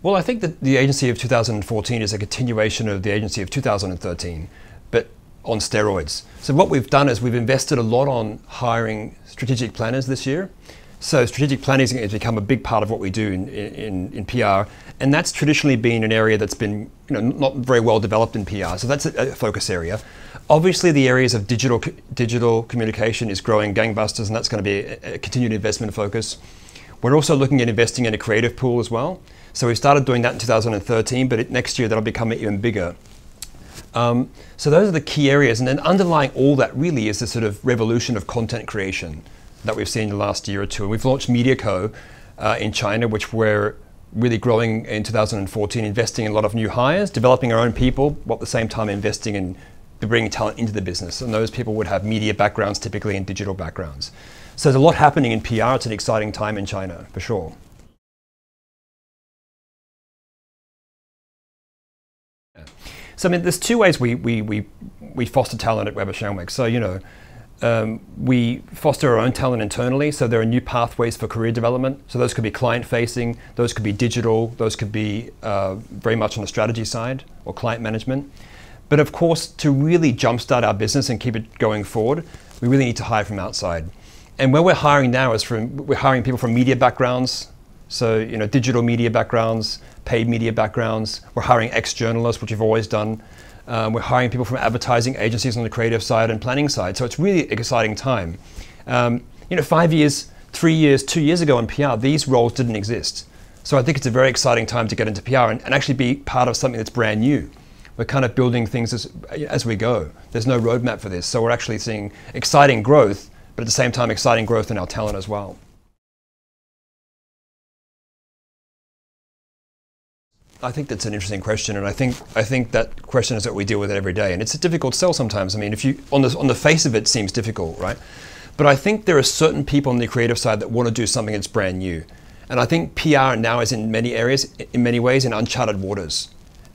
Well, I think that the agency of 2014 is a continuation of the agency of 2013, but on steroids. So what we've done is we've invested a lot on hiring strategic planners this year. So strategic planning has become a big part of what we do in PR, and that's traditionally been an area that's been not very well developed in PR. So that's a focus area. Obviously, the areas of digital communication is growing gangbusters, and that's going to be a continued investment focus. We're also looking at investing in a creative pool as well. So we started doing that in 2013, but next year that'll become even bigger. So those are the key areas, and then underlying all that really is the sort of revolution of content creation that we've seen in the last year or two. And we've launched MediaCo in China, which we're really growing in 2014, investing in a lot of new hires, developing our own people, while at the same time investing in bringing talent into the business. And those people would have media backgrounds, typically, and digital backgrounds. So there's a lot happening in PR. It's an exciting time in China, for sure. So I mean, there's two ways we foster talent at Weber Shandwick. So we foster our own talent internally. So there are new pathways for career development. So those could be client-facing, those could be digital, those could be very much on the strategy side or client management. But of course, to really jumpstart our business and keep it going forward, we really need to hire from outside. And where we're hiring now is we're hiring people from media backgrounds. So digital media backgrounds, paid media backgrounds. We're hiring ex-journalists, which we've always done. We're hiring people from advertising agencies on the creative side and planning side. So it's really an exciting time. 5 years, 3 years, 2 years ago in PR, these roles didn't exist. So I think it's a very exciting time to get into PR and actually be part of something that's brand new. We're kind of building things as we go. There's no roadmap for this. So we're actually seeing exciting growth, but at the same time, exciting growth in our talent as well. I think that's an interesting question, and I think that question is what we deal with it every day, and it's a difficult sell sometimes. I mean, if you on the face of it seems difficult, right? But I think there are certain people on the creative side that want to do something that's brand new, and I think PR now is in many areas, in many ways, in uncharted waters.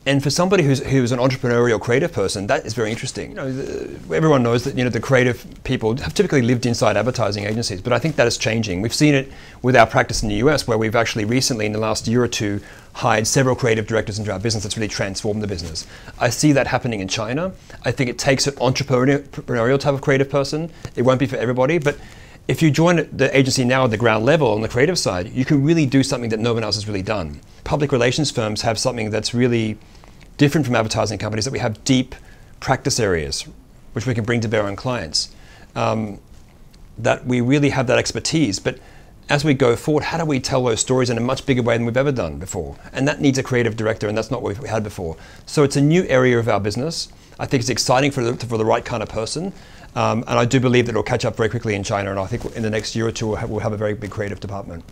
And for somebody who's an entrepreneurial creative person, that is very interesting. Everyone knows that the creative people have typically lived inside advertising agencies, but I think that is changing. We've seen it with our practice in the US, where we've actually recently, in the last year or two, hired several creative directors into our business that's really transformed the business. I see that happening in China. I think it takes an entrepreneurial type of creative person. It won't be for everybody, but if you join the agency now at the ground level on the creative side, you can really do something that no one else has really done. Public relations firms have something that's really different from advertising companies, that we have deep practice areas which we can bring to bear on clients, that we really have that expertise. But as we go forward, how do we tell those stories in a much bigger way than we've ever done before? And that needs a creative director, and that's not what we've had before. So it's a new area of our business. I think it's exciting for the right kind of person. And I do believe that it'll catch up very quickly in China, and I think in the next year or two we'll have a very big creative department.